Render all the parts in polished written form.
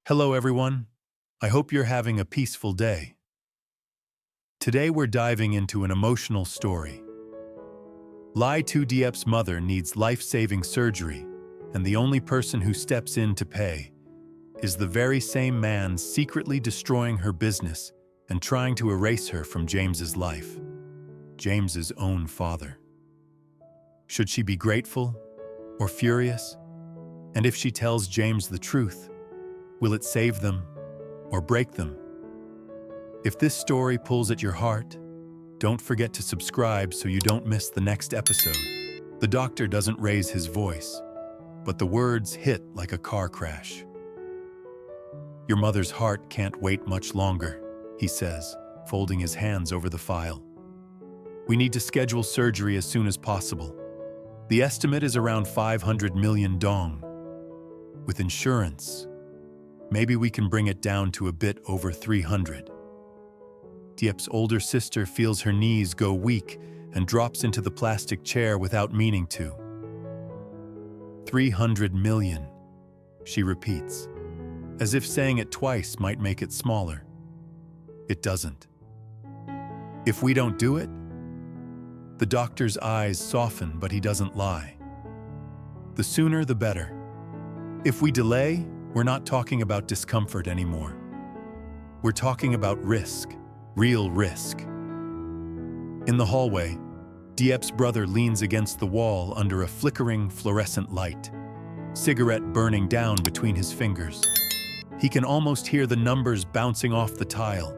Hello, everyone. I hope you're having a peaceful day. Today, we're diving into an emotional story. Diep's mother needs life-saving surgery, and the only person who steps in to pay is the very same man secretly destroying her business and trying to erase her from James's life. James's own father. Should she be grateful or furious? And if she tells James the truth, will it save them or break them? If this story pulls at your heart, don't forget to subscribe so you don't miss the next episode. The doctor doesn't raise his voice, but the words hit like a car crash. Your mother's heart can't wait much longer, he says, folding his hands over the file. We need to schedule surgery as soon as possible. The estimate is around 500 million dong. With insurance, maybe we can bring it down to a bit over 300. Diep's older sister feels her knees go weak and drops into the plastic chair without meaning to. 300 million, she repeats, as if saying it twice might make it smaller. It doesn't. If we don't do it? The doctor's eyes soften, but he doesn't lie. The sooner the better. If we delay, we're not talking about discomfort anymore. We're talking about risk, real risk. In the hallway, Diep's brother leans against the wall under a flickering fluorescent light, cigarette burning down between his fingers. He can almost hear the numbers bouncing off the tile.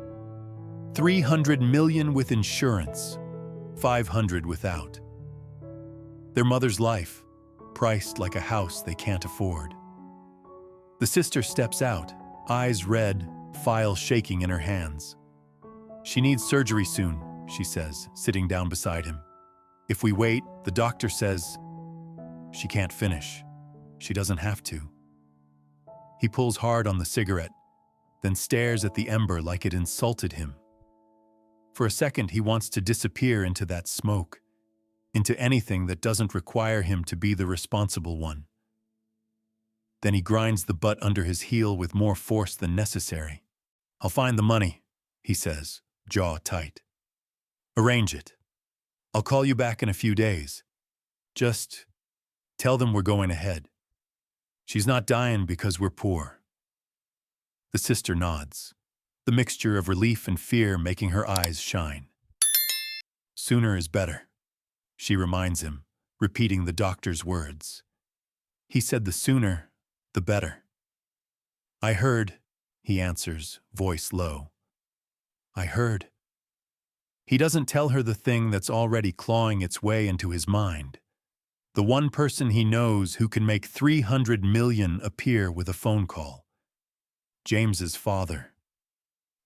300 million with insurance, 500 without. Their mother's life, priced like a house they can't afford. The sister steps out, eyes red, file shaking in her hands. She needs surgery soon, she says, sitting down beside him. If we wait, the doctor says, she can't finish. She doesn't have to. He pulls hard on the cigarette, then stares at the ember like it insulted him. For a second, he wants to disappear into that smoke, into anything that doesn't require him to be the responsible one. Then he grinds the butt under his heel with more force than necessary. I'll find the money, he says, jaw tight. Arrange it. I'll call you back in a few days. Just tell them we're going ahead. She's not dying because we're poor. The sister nods, the mixture of relief and fear making her eyes shine. Sooner is better, she reminds him, repeating the doctor's words. He said the sooner, the better. I heard, he answers, voice low. I heard. He doesn't tell her the thing that's already clawing its way into his mind. The one person he knows who can make 300 million appear with a phone call. James's father.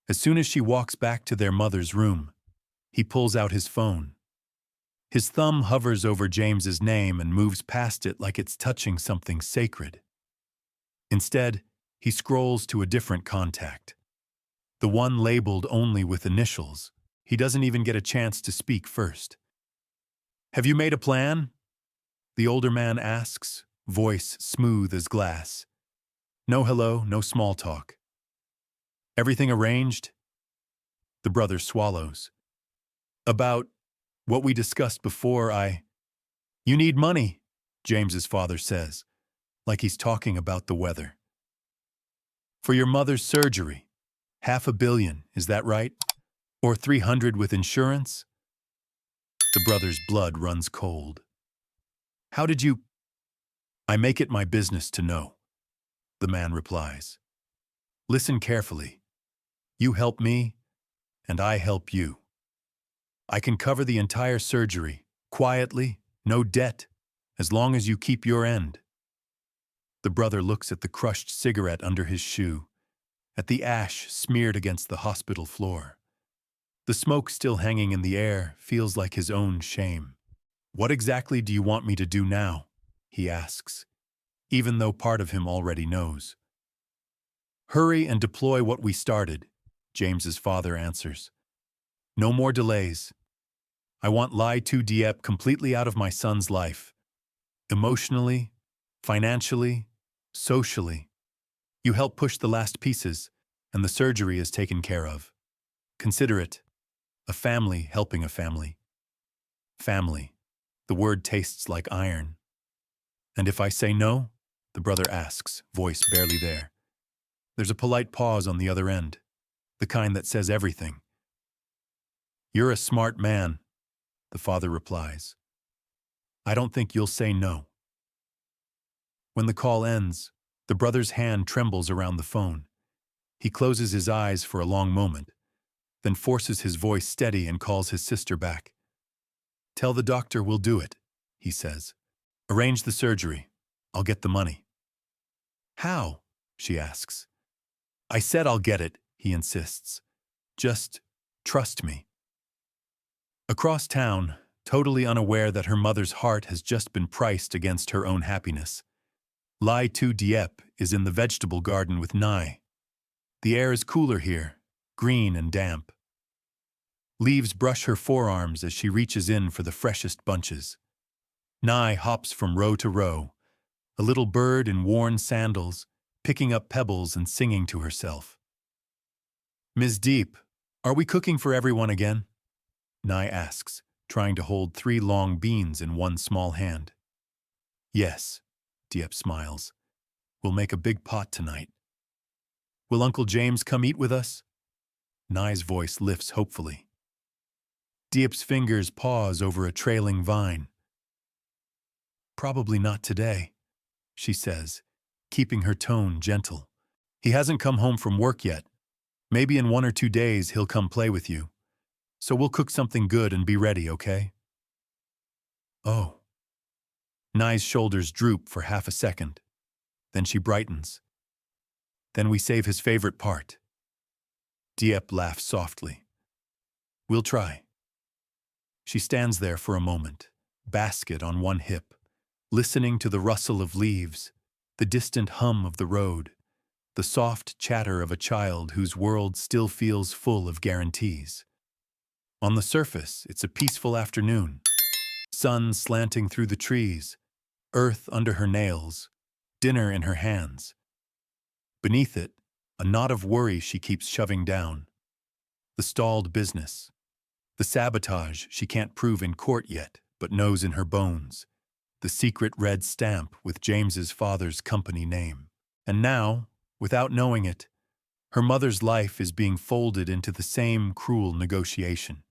As soon as she walks back to their mother's room, he pulls out his phone. His thumb hovers over James's name and moves past it like it's touching something sacred. Instead, he scrolls to a different contact. The one labeled only with initials. He doesn't even get a chance to speak first. Have you made a plan? The older man asks, voice smooth as glass. No hello, no small talk. Everything arranged? The brother swallows. About what we discussed before, You need money, James's father says, like he's talking about the weather. For your mother's surgery. 500 million, is that right? Or 300 with insurance? The brother's blood runs cold. How did you? I make it my business to know, the man replies. Listen carefully. You help me, and I help you. I can cover the entire surgery, quietly, no debt, as long as you keep your end. The brother looks at the crushed cigarette under his shoe, at the ash smeared against the hospital floor. The smoke still hanging in the air feels like his own shame. What exactly do you want me to do now? He asks, even though part of him already knows. Hurry and deploy what we started, James's father answers. No more delays. I want Diep completely out of my son's life. Emotionally, financially, socially. You help push the last pieces, and the surgery is taken care of. Consider it a family helping a family. Family. The word tastes like iron. And if I say no? The brother asks, voice barely there. There's a polite pause on the other end, the kind that says everything. You're a smart man, the father replies. I don't think you'll say no. When the call ends, the brother's hand trembles around the phone. He closes his eyes for a long moment, then forces his voice steady and calls his sister back. Tell the doctor we'll do it, he says. Arrange the surgery. I'll get the money. How? She asks. I said I'll get it, he insists. Just trust me. Across town, totally unaware that her mother's heart has just been priced against her own happiness, Diep is in the vegetable garden with Nai. The air is cooler here, green and damp. Leaves brush her forearms as she reaches in for the freshest bunches. Nai hops from row to row, a little bird in worn sandals, picking up pebbles and singing to herself. Ms. Diep, are we cooking for everyone again? Nai asks, trying to hold 3 long beans in one small hand. Yes, Diep smiles. We'll make a big pot tonight. Will Uncle James come eat with us? Nai's voice lifts hopefully. Diep's fingers pause over a trailing vine. Probably not today, she says, keeping her tone gentle. He hasn't come home from work yet. Maybe in 1 or 2 days he'll come play with you. So we'll cook something good and be ready, okay? Oh. Nai's shoulders droop for half a second. Then she brightens. Then we save his favorite part. Diep laughs softly. We'll try. She stands there for a moment, basket on one hip, listening to the rustle of leaves, the distant hum of the road, the soft chatter of a child whose world still feels full of guarantees. On the surface, it's a peaceful afternoon. Sun slanting through the trees, earth under her nails, dinner in her hands. Beneath it, a knot of worry she keeps shoving down. The stalled business. The sabotage she can't prove in court yet, but knows in her bones. The secret red stamp with James's father's company name. And now, without knowing it, her mother's life is being folded into the same cruel negotiation.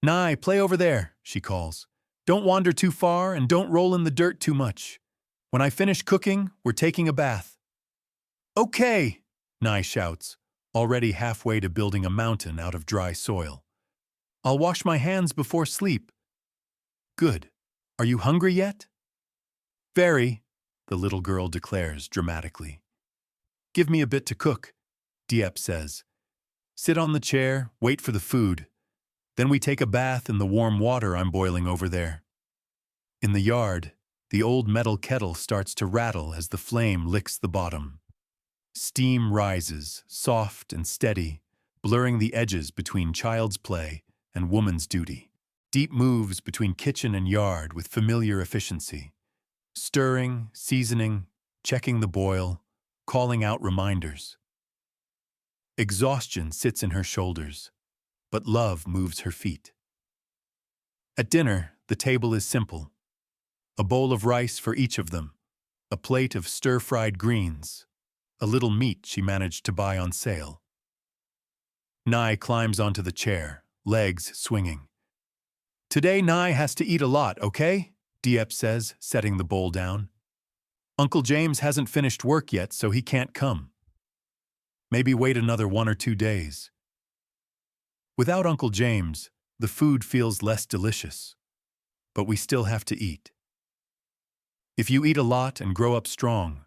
Nai, play over there, she calls. Don't wander too far and don't roll in the dirt too much. When I finish cooking, we're taking a bath. Okay, Nai shouts, already halfway to building a mountain out of dry soil. I'll wash my hands before sleep. Good. Are you hungry yet? Very, the little girl declares dramatically. Give me a bit to cook, Diep says. Sit on the chair, wait for the food. Then we take a bath in the warm water I'm boiling over there. In the yard, the old metal kettle starts to rattle as the flame licks the bottom. Steam rises, soft and steady, blurring the edges between child's play and woman's duty. Diep moves between kitchen and yard with familiar efficiency, stirring, seasoning, checking the boil, calling out reminders. Exhaustion sits in her shoulders, but love moves her feet. At dinner, the table is simple. A bowl of rice for each of them, a plate of stir-fried greens, a little meat she managed to buy on sale. Nai climbs onto the chair, legs swinging. Today Nai has to eat a lot, okay? Diep says, setting the bowl down. Uncle James hasn't finished work yet, so he can't come. Maybe wait another 1 or 2 days. Without Uncle James, the food feels less delicious. But we still have to eat. If you eat a lot and grow up strong,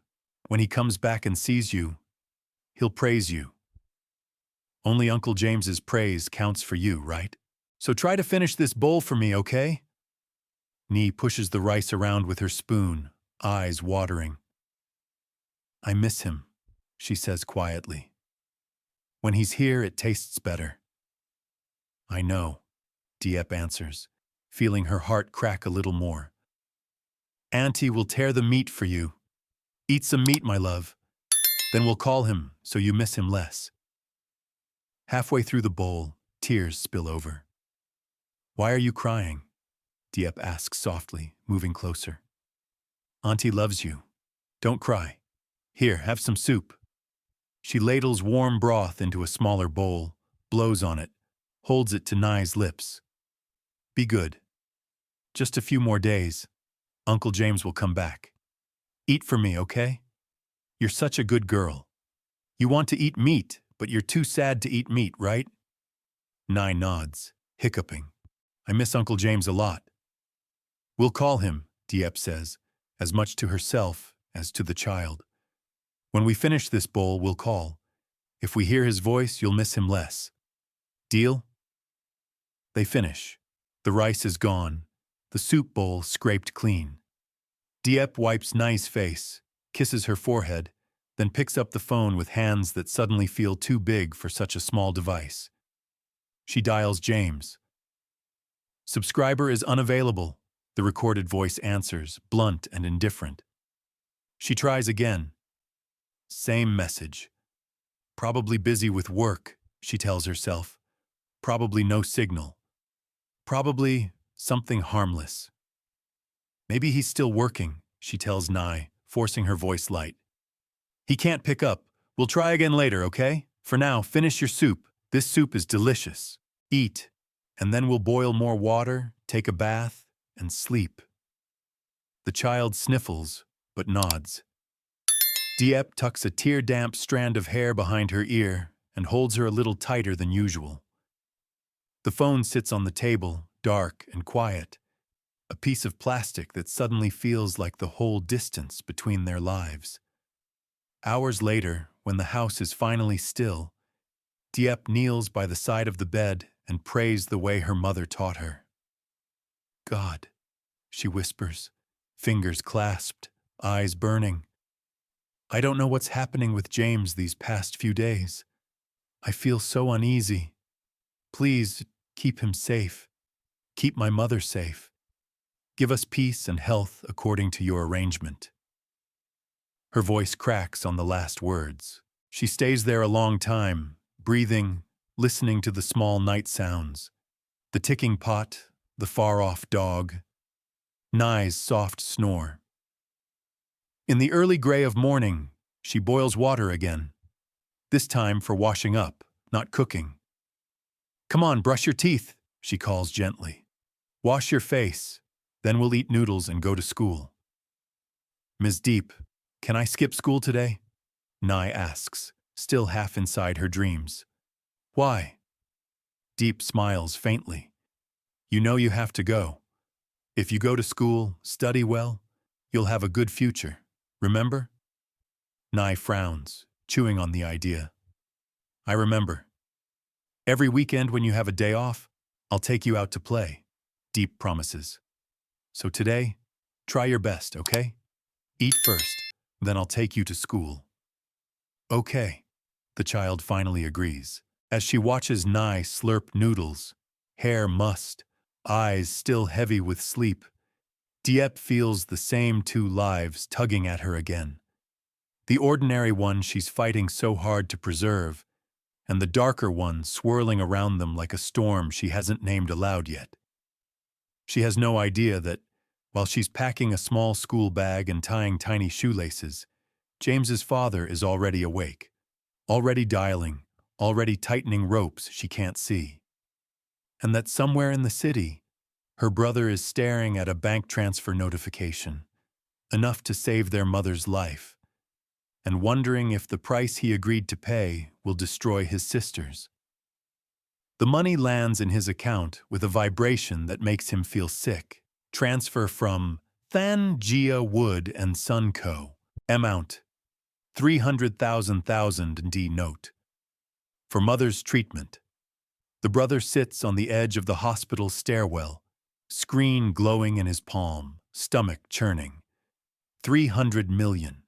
when he comes back and sees you, he'll praise you. Only Uncle James's praise counts for you, right? So try to finish this bowl for me, okay? Nee pushes the rice around with her spoon, eyes watering. I miss him, she says quietly. When he's here, it tastes better. I know, Diep answers, feeling her heart crack a little more. Auntie will tear the meat for you. Eat some meat, my love. Then we'll call him so you miss him less. Halfway through the bowl, tears spill over. Why are you crying? Diep asks softly, moving closer. Auntie loves you. Don't cry. Here, have some soup. She ladles warm broth into a smaller bowl, blows on it, holds it to Nai's lips. Be good. Just a few more days. Uncle James will come back. Eat for me, okay? You're such a good girl. You want to eat meat, but you're too sad to eat meat, right? Nai nods, hiccuping. I miss Uncle James a lot. We'll call him, Diep says, as much to herself as to the child. When we finish this bowl, we'll call. If we hear his voice, you'll miss him less. Deal? They finish. The rice is gone, the soup bowl scraped clean. Diep wipes Nai's face, kisses her forehead, then picks up the phone with hands that suddenly feel too big for such a small device. She dials James. Subscriber is unavailable, the recorded voice answers, blunt and indifferent. She tries again. Same message. Probably busy with work, she tells herself. Probably no signal. Probably something harmless. Maybe he's still working, she tells Nai, forcing her voice light. He can't pick up. We'll try again later, okay? For now, finish your soup. This soup is delicious. Eat, and then we'll boil more water, take a bath, and sleep. The child sniffles, but nods. Diep tucks a tear-damp strand of hair behind her ear and holds her a little tighter than usual. The phone sits on the table, dark and quiet, a piece of plastic that suddenly feels like the whole distance between their lives. Hours later, when the house is finally still, Diep kneels by the side of the bed and prays the way her mother taught her. God, she whispers, fingers clasped, eyes burning. I don't know what's happening with James these past few days. I feel so uneasy. Please keep him safe. Keep my mother safe. Give us peace and health according to your arrangement. Her voice cracks on the last words. She stays there a long time, breathing, listening to the small night sounds. The ticking pot, the far-off dog, Nai's soft snore. In the early gray of morning, she boils water again. This time for washing up, not cooking. Come on, brush your teeth, she calls gently. Wash your face, then we'll eat noodles and go to school. Ms. Diep, can I skip school today? Nai asks, still half inside her dreams. Why? Diep smiles faintly. You know you have to go. If you go to school, study well, you'll have a good future. Remember? Nai frowns, chewing on the idea. I remember. Every weekend when you have a day off, I'll take you out to play, Diep promises. So today, try your best, okay? Eat first, then I'll take you to school. Okay, the child finally agrees. As she watches Nai slurp noodles, hair mussed, eyes still heavy with sleep, Diep feels the same two lives tugging at her again. The ordinary one she's fighting so hard to preserve, and the darker one swirling around them like a storm she hasn't named aloud yet. She has no idea that, while she's packing a small school bag and tying tiny shoelaces, James's father is already awake, already dialing, already tightening ropes she can't see. And that somewhere in the city, her brother is staring at a bank transfer notification, enough to save their mother's life, and wondering if the price he agreed to pay will destroy his sister's. The money lands in his account with a vibration that makes him feel sick. Transfer from Than Gia Wood and Son Co. Amount 300,000 D note. For mother's treatment. The brother sits on the edge of the hospital stairwell, screen glowing in his palm, stomach churning. 300 million.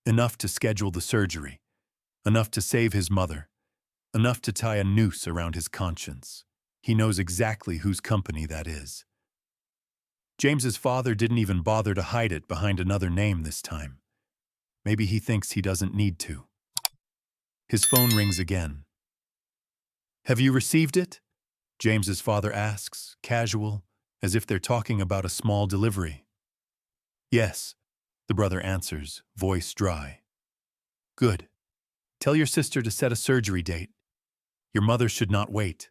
Enough to schedule the surgery. Enough to save his mother. Enough to tie a noose around his conscience. He knows exactly whose company that is. James's father didn't even bother to hide it behind another name this time. Maybe he thinks he doesn't need to. His phone rings again. "Have you received it?" James's father asks, casual, as if they're talking about a small delivery. "Yes," the brother answers, voice dry. "Good. Tell your sister to set a surgery date. Your mother should not wait.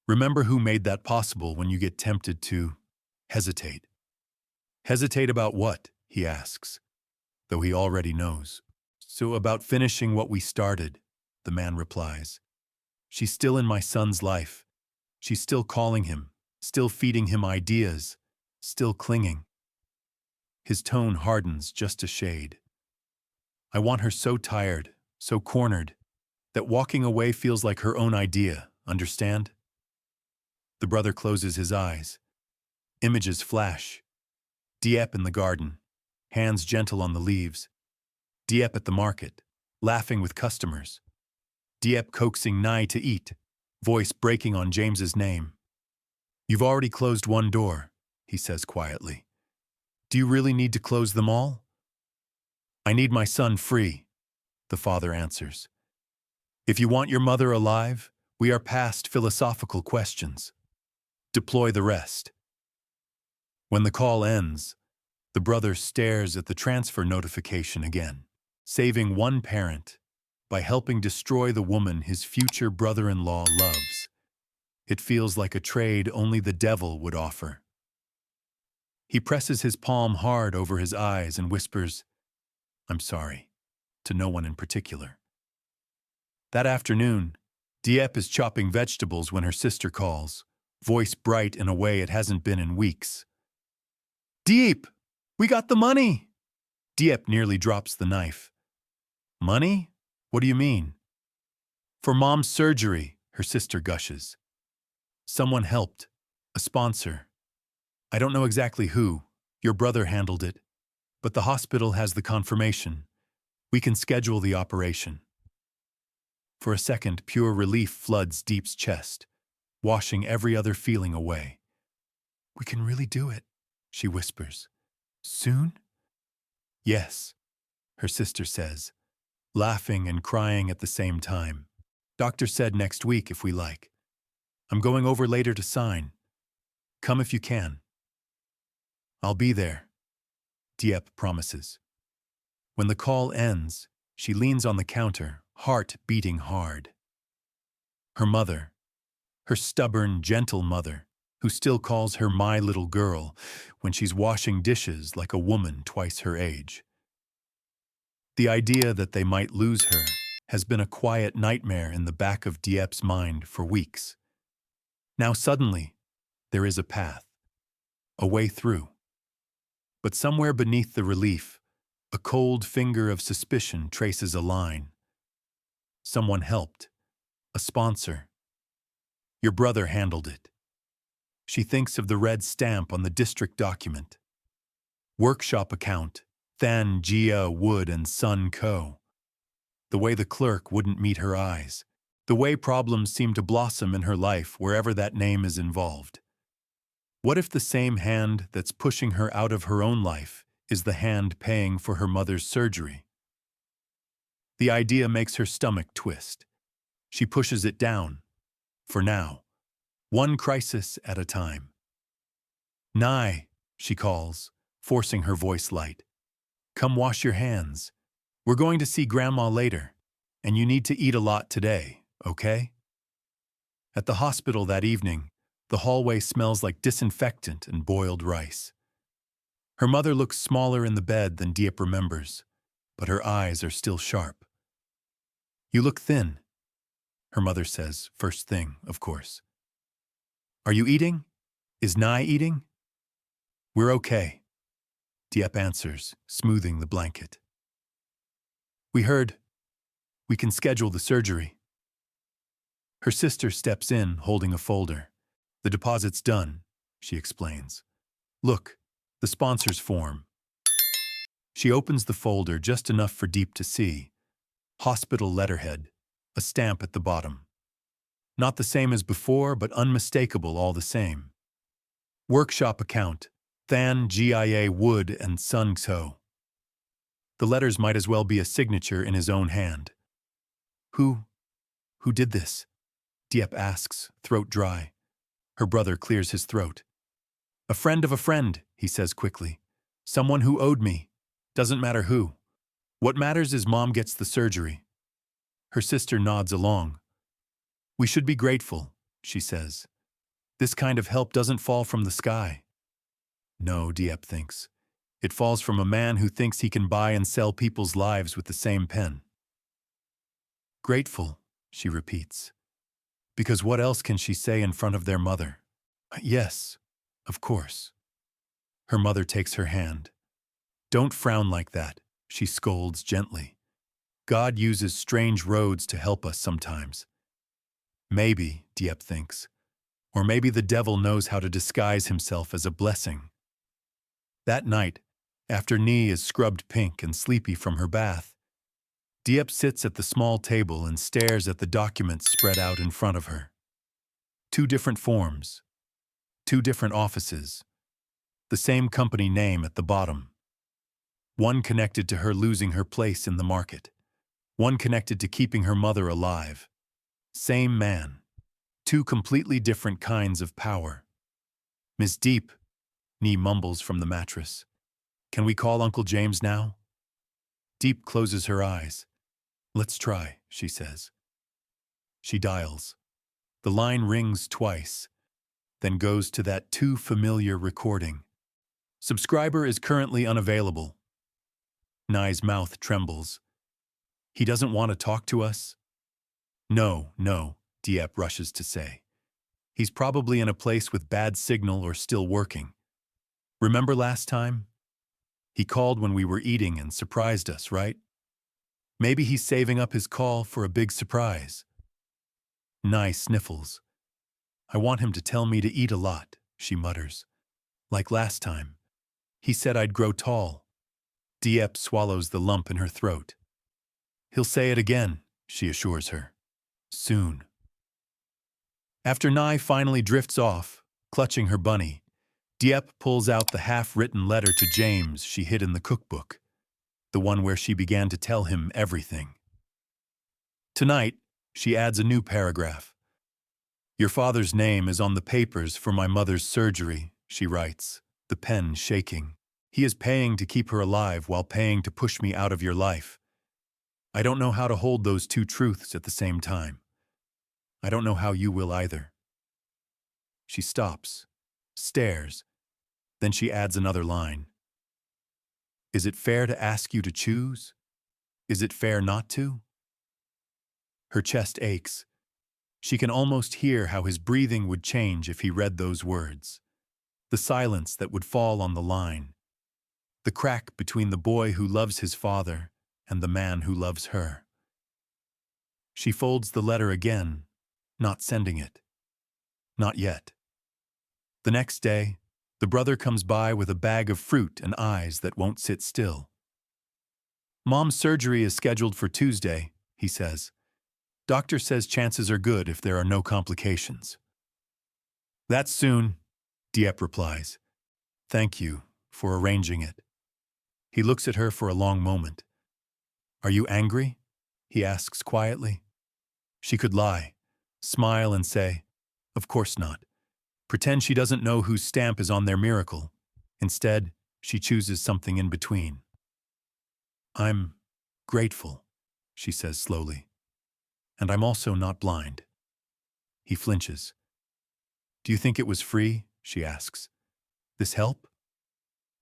Remember who made that possible when you get tempted to hesitate." "Hesitate about what?" he asks, though he already knows. "So about finishing what we started," the man replies. "She's still in my son's life. She's still calling him, still feeding him ideas, still clinging." His tone hardens just a shade. "I want her so tired, so cornered, that walking away feels like her own idea, understand?" The brother closes his eyes. Images flash. Diep in the garden, hands gentle on the leaves. Diep at the market, laughing with customers. Diep coaxing Nye to eat, voice breaking on James's name. "You've already closed one door," he says quietly. "Do you really need to close them all?" "I need my son free," the father answers. "If you want your mother alive, we are past philosophical questions. Deploy the rest." When the call ends, the brother stares at the transfer notification again, saving one parent by helping destroy the woman his future brother-in-law loves. It feels like a trade only the devil would offer. He presses his palm hard over his eyes and whispers, "I'm sorry," to no one in particular. That afternoon, Diep is chopping vegetables when her sister calls, voice bright in a way it hasn't been in weeks. "Diep, we got the money!" Diep nearly drops the knife. "Money? What do you mean?" "For Mom's surgery," her sister gushes. "Someone helped. A sponsor. I don't know exactly who. Your brother handled it. But the hospital has the confirmation. We can schedule the operation." For a second, pure relief floods Diep's chest, washing every other feeling away. "We can really do it," she whispers. "Soon?" "Yes," her sister says, laughing and crying at the same time. "Doctor said next week if we like. I'm going over later to sign. Come if you can." "I'll be there," Diep promises. When the call ends, she leans on the counter, heart beating hard. Her mother, her stubborn, gentle mother, who still calls her my little girl when she's washing dishes like a woman twice her age. The idea that they might lose her has been a quiet nightmare in the back of Diep's mind for weeks. Now suddenly, there is a path, a way through. But somewhere beneath the relief, a cold finger of suspicion traces a line. Someone helped. A sponsor. Your brother handled it. She thinks of the red stamp on the district document. Workshop account, Than Gia Wood and Son Co. The way the clerk wouldn't meet her eyes. The way problems seem to blossom in her life wherever that name is involved. What if the same hand that's pushing her out of her own life is the hand paying for her mother's surgery? The idea makes her stomach twist. She pushes it down. For now. One crisis at a time. "Nye," she calls, forcing her voice light. "Come wash your hands. We're going to see Grandma later, and you need to eat a lot today, okay?" At the hospital that evening, the hallway smells like disinfectant and boiled rice. Her mother looks smaller in the bed than Diep remembers, but her eyes are still sharp. "You look thin," her mother says, first thing, of course. "Are you eating? Is Nye eating?" "We're okay," Diep answers, smoothing the blanket. "We heard. We can schedule the surgery." Her sister steps in, holding a folder. "The deposit's done," she explains. "Look, the sponsor's form." She opens the folder just enough for Diep to see. Hospital letterhead, a stamp at the bottom. Not the same as before, but unmistakable all the same. Workshop account, Than Gia Wood and Son Co. The letters might as well be a signature in his own hand. Who did this? Diep asks, throat dry. Her brother clears his throat. A friend of a friend, he says quickly. Someone who owed me. Doesn't matter who. What matters is Mom gets the surgery. Her sister nods along. We should be grateful, she says. This kind of help doesn't fall from the sky. No, Diep thinks. It falls from a man who thinks he can buy and sell people's lives with the same pen. Grateful, she repeats. Because what else can she say in front of their mother? Yes, of course. Her mother takes her hand. Don't frown like that, she scolds gently. God uses strange roads to help us sometimes. Maybe, Diep thinks, or maybe the devil knows how to disguise himself as a blessing. That night, after Nee is scrubbed pink and sleepy from her bath, Diep sits at the small table and stares at the documents spread out in front of her. 2 different forms, 2 different offices, the same company name at the bottom. One connected to her losing her place in the market. One connected to keeping her mother alive. Same man. 2 completely different kinds of power. Miss Diep, Nee mumbles from the mattress. Can we call Uncle James now? Diep closes her eyes. Let's try, she says. She dials. The line rings twice, then goes to that too familiar recording. Subscriber is currently unavailable. Nye's mouth trembles. He doesn't want to talk to us? No, Diep rushes to say. He's probably in a place with bad signal or still working. Remember last time? He called when we were eating and surprised us, right? Maybe he's saving up his call for a big surprise. Nye sniffles. I want him to tell me to eat a lot, she mutters. Like last time. He said I'd grow tall. Diep swallows the lump in her throat. He'll say it again, she assures her. Soon. After Nye finally drifts off, clutching her bunny, Diep pulls out the half-written letter to James she hid in the cookbook, the one where she began to tell him everything. Tonight, she adds a new paragraph. Your father's name is on the papers for my mother's surgery, she writes, the pen shaking. He is paying to keep her alive while paying to push me out of your life. I don't know how to hold those 2 truths at the same time. I don't know how you will either. She stops, stares, then she adds another line. Is it fair to ask you to choose? Is it fair not to? Her chest aches. She can almost hear how his breathing would change if he read those words. The silence that would fall on the line. The crack between the boy who loves his father and the man who loves her. She folds the letter again, not sending it. Not yet. The next day, the brother comes by with a bag of fruit and eyes that won't sit still. Mom's surgery is scheduled for Tuesday, he says. Doctor says chances are good if there are no complications. That's soon, Diep replies. Thank you for arranging it. He looks at her for a long moment. Are you angry? He asks quietly. She could lie, smile and say, of course not. Pretend she doesn't know whose stamp is on their miracle. Instead, she chooses something in between. I'm grateful, she says slowly. And I'm also not blind. He flinches. Do you think it was free? She asks. This help?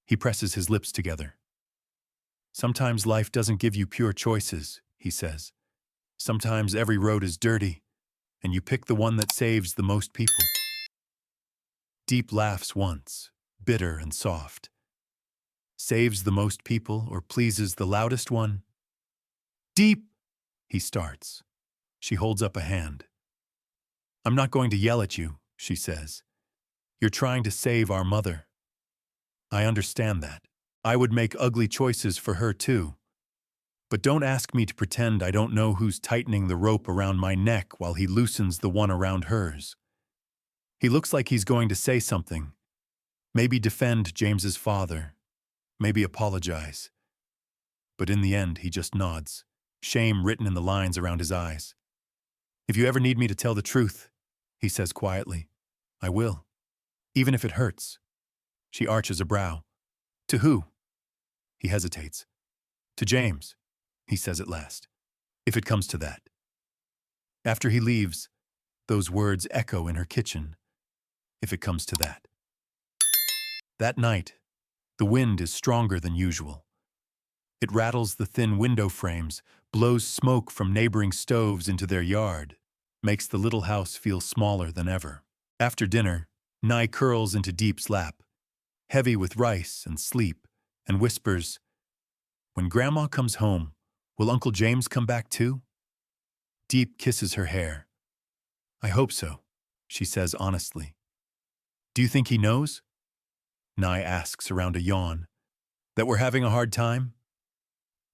He presses his lips together. Sometimes life doesn't give you pure choices, he says. Sometimes every road is dirty, and you pick the one that saves the most people. Diep laughs once, bitter and soft. Saves the most people or pleases the loudest one? Diep, he starts. She holds up a hand. I'm not going to yell at you, she says. You're trying to save our mother. I understand that. I would make ugly choices for her too. But don't ask me to pretend I don't know who's tightening the rope around my neck while he loosens the one around hers. He looks like he's going to say something. Maybe defend James's father. Maybe apologize. But in the end, he just nods. shame written in the lines around his eyes. "If you ever need me to tell the truth," he says quietly, "I will. Even if it hurts." She arches a brow. "To who?" He hesitates. "To James," he says at last, "if it comes to that." After he leaves, those words echo in her kitchen, "if it comes to that." That night, the wind is stronger than usual. It rattles the thin window frames, blows smoke from neighboring stoves into their yard, makes the little house feel smaller than ever. After dinner, Nye curls into Diep's lap, heavy with rice and sleep, and whispers, "When Grandma comes home, will Uncle James come back too?" Diep kisses her hair. "I hope so," she says honestly. "Do you think he knows?" Nye asks around a yawn. "That we're having a hard time?"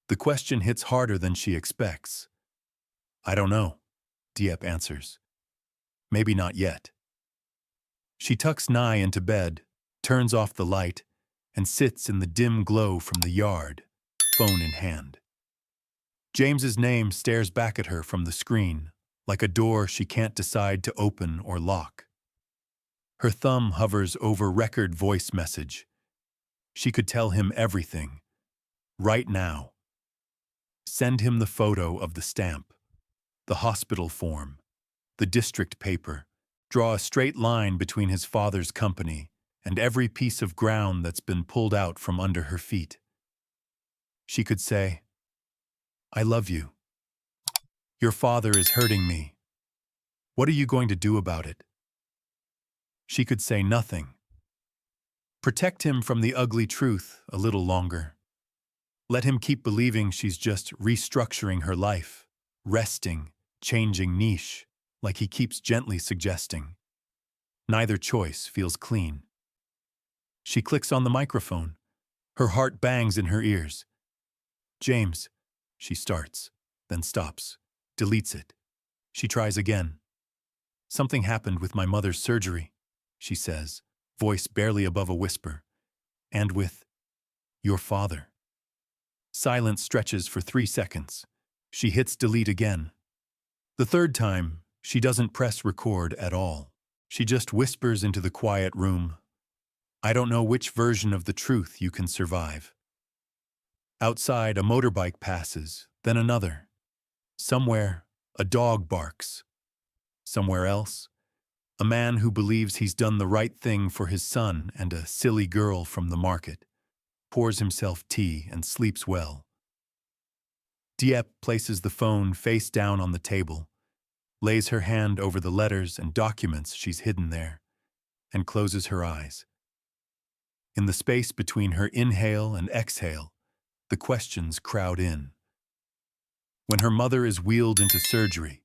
The question hits harder than she expects. "I don't know," Diep answers. "Maybe not yet." She tucks Nye into bed, turns off the light, and sits in the dim glow from the yard, phone in hand. James's name stares back at her from the screen, like a door she can't decide to open or lock. Her thumb hovers over record voice message. She could tell him everything, right now. Send him the photo of the stamp, the hospital form, the district paper, draw a straight line between his father's company and every piece of ground that's been pulled out from under her feet. She could say, "I love you. Your father is hurting me. What are you going to do about it?" She could say nothing. Protect him from the ugly truth a little longer. Let him keep believing she's just restructuring her life, resting, changing niche, like he keeps gently suggesting. Neither choice feels clean. She clicks on the microphone. Her heart bangs in her ears. "James," she starts, then stops, deletes it. She tries again. "Something happened with my mother's surgery," she says, voice barely above a whisper, "and with your father." Silence stretches for 3 seconds. She hits delete again. The third time, she doesn't press record at all. She just whispers into the quiet room, "I don't know which version of the truth you can survive." Outside, a motorbike passes, then another. Somewhere, a dog barks. Somewhere else, a man who believes he's done the right thing for his son and a silly girl from the market, pours himself tea and sleeps well. Diep places the phone face down on the table, lays her hand over the letters and documents she's hidden there, and closes her eyes. In the space between her inhale and exhale, the questions crowd in. When her mother is wheeled into surgery,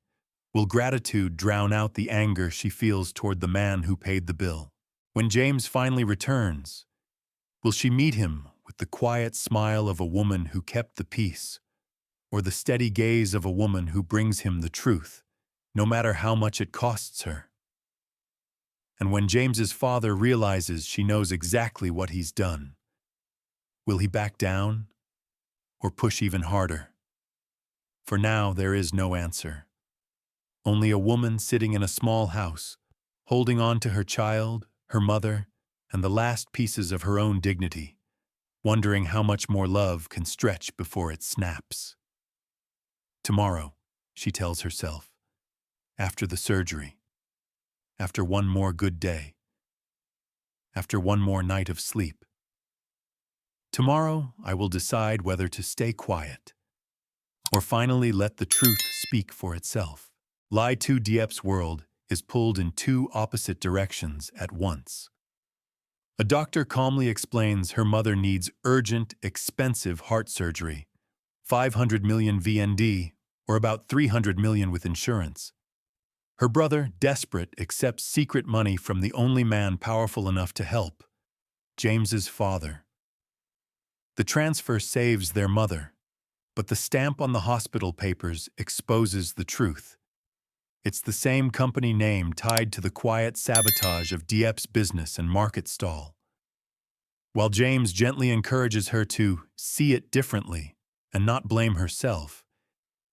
will gratitude drown out the anger she feels toward the man who paid the bill? When James finally returns, will she meet him with the quiet smile of a woman who kept the peace, or the steady gaze of a woman who brings him the truth, no matter how much it costs her? And when James's father realizes she knows exactly what he's done, will he back down or push even harder? For now, there is no answer. Only a woman sitting in a small house, holding on to her child, her mother, and the last pieces of her own dignity, wondering how much more love can stretch before it snaps. Tomorrow, she tells herself, after the surgery, after one more good day, after one more night of sleep. Tomorrow, I will decide whether to stay quiet or finally let the truth speak for itself. Lie to Diep's world is pulled in two opposite directions at once. A doctor calmly explains her mother needs urgent, expensive heart surgery, 500 million VND, or about 300 million with insurance. Her brother, desperate, accepts secret money from the only man powerful enough to help, James's father. The transfer saves their mother, but the stamp on the hospital papers exposes the truth. It's the same company name tied to the quiet sabotage of Diep's business and market stall. While James gently encourages her to see it differently and not blame herself,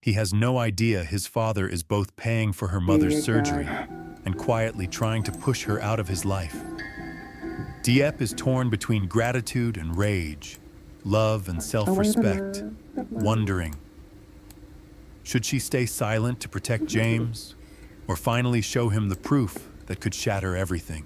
He has no idea his father is both paying for her mother's surgery and quietly trying to push her out of his life. Diep is torn between gratitude and rage, love and self-respect, wondering, should she stay silent to protect James, or finally show him the proof that could shatter everything?